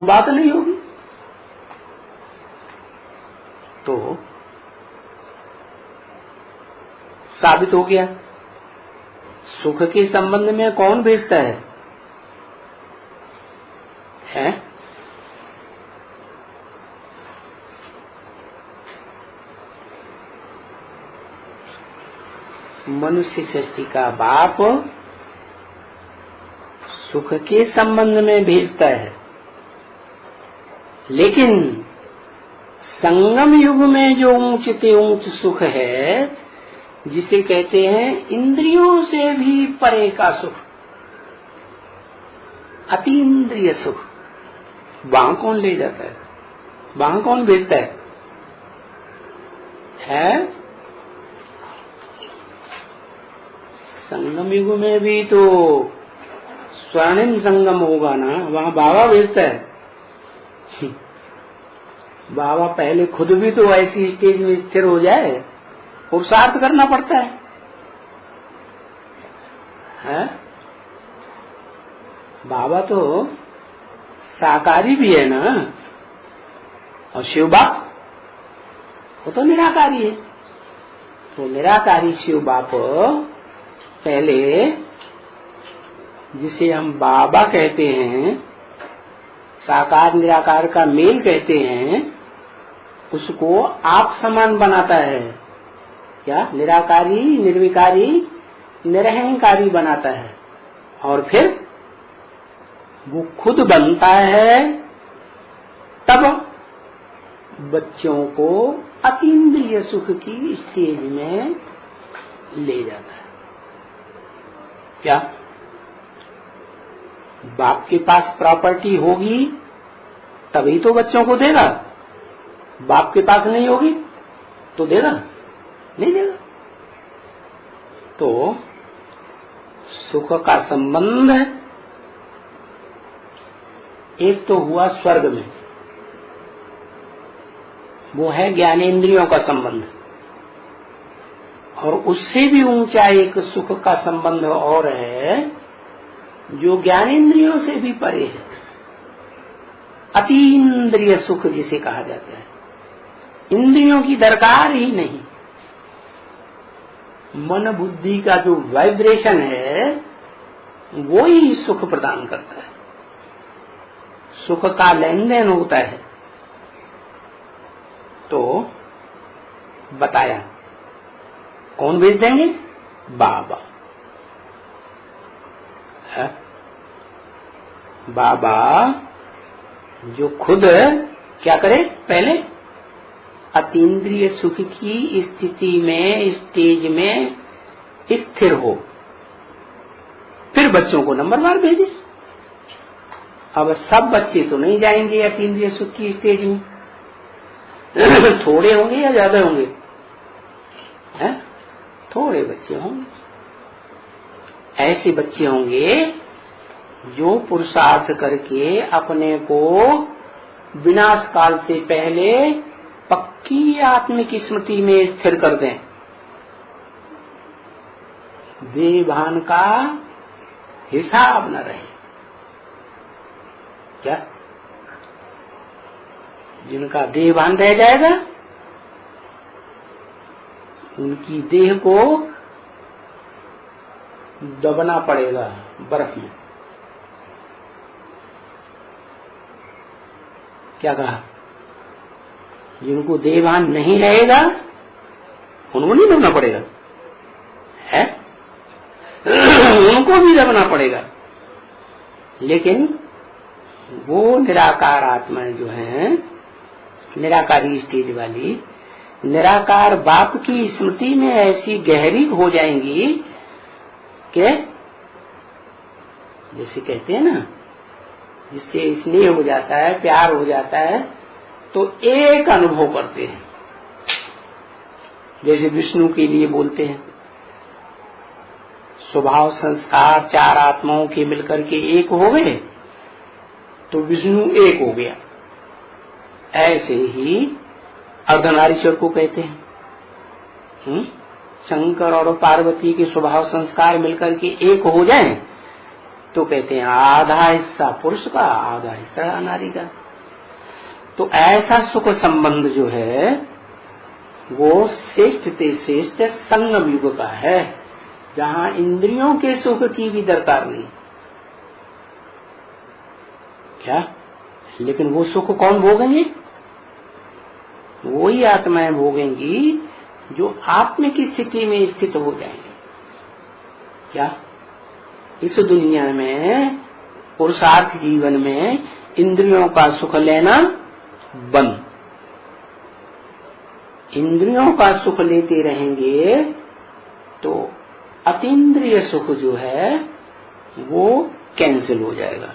बात नहीं होगी। तो साबित हो गया सुख के संबंध में कौन भेजता है? मनुष्य सृष्टि का बाप सुख के संबंध में भेजता है, लेकिन संगम युग में जो ऊंच से ऊंच सुख है, जिसे कहते हैं इंद्रियों से भी परे का सुख, अतीन्द्रिय सुख, वहां कौन ले जाता है? वहां कौन भेजता है? संगम युग में भी तो स्वर्णिम संगम होगा ना, वहां बाबा भेजता है। बाबा पहले खुद भी तो ऐसी स्टेज में स्थिर हो जाए, पुरुषार्थ करना पड़ता है? बाबा तो साकारी भी है ना, और शिव बाप वो तो निराकारी है। तो निराकारी शिव बाप पहले, जिसे हम बाबा कहते हैं, साकार निराकार का मेल कहते हैं, उसको आप समान बनाता है। क्या? निराकारी, निर्विकारी, निरहंकारी बनाता है, और फिर वो खुद बनता है, तब बच्चों को अतीन्द्रिय सुख की स्टेज में ले जाता है। क्या? बाप के पास प्रॉपर्टी होगी तभी तो बच्चों को देगा। बाप के पास नहीं होगी तो देगा? नहीं देगा। तो सुख का संबंध एक तो हुआ स्वर्ग में, वो है ज्ञानेंद्रियों का संबंध, और उससे भी ऊंचा एक सुख का संबंध और है जो ज्ञानेंद्रियों से भी परे है, अतीन्द्रिय सुख जिसे कहा जाता है। इंद्रियों की दरकार ही नहीं, मन बुद्धि का जो वाइब्रेशन है वो ही सुख प्रदान करता है, सुख का लेन देन होता है। तो बताया कौन भेज देंगे? बाबा है। बाबा जो खुद क्या करे? पहले अतीन्द्रिय सुख की स्थिति में, स्टेज में स्थिर हो, फिर बच्चों को नंबरवार भेजे। अब सब बच्चे तो नहीं जाएंगे अतीन्द्रिय सुख की स्टेज में, थोड़े होंगे या ज्यादा होंगे? थोड़े बच्चे होंगे। ऐसे बच्चे होंगे जो पुरुषार्थ करके अपने को विनाश काल से पहले पक्की आत्मिक स्मृति में स्थिर कर दें, देहभान का हिसाब न रहे। क्या? जिनका देहभान रह जाएगा उनकी देह को दबना पड़ेगा बर्फ में। क्या कहा? जिनको देहभान नहीं रहेगा उनको नहीं दबना पड़ेगा, है? उनको भी दबना पड़ेगा। लेकिन वो निराकार आत्माएं जो हैं, निराकारी स्टेज वाली, निराकार बाप की स्मृति में ऐसी गहरी हो जाएंगी कि जैसे कहते हैं ना, जिससे स्नेह हो जाता है, प्यार हो जाता है, तो एक अनुभव करते हैं। जैसे विष्णु के लिए बोलते हैं, स्वभाव संस्कार चार आत्माओं के मिलकर के एक हो गए तो विष्णु एक हो गया। ऐसे ही अर्धनारीश्वर को कहते हैं। शंकर और पार्वती के स्वभाव संस्कार मिलकर के एक हो जाएं तो कहते हैं आधा हिस्सा पुरुष का, आधा हिस्सा नारी का। तो ऐसा सुख संबंध जो है वो श्रेष्ठ से श्रेष्ठ संगम युग का है, जहां इंद्रियों के सुख की भी दरकार नहीं। क्या? लेकिन वो सुख कौन भोगेंगे? वही आत्माएं भोगेंगी जो आत्म की स्थिति में स्थित हो जाएंगे। क्या? इस दुनिया में पुरुषार्थ जीवन में इंद्रियों का सुख लेना बंद। इंद्रियों का सुख लेते रहेंगे तो अतीन्द्रिय सुख जो है वो कैंसिल हो जाएगा।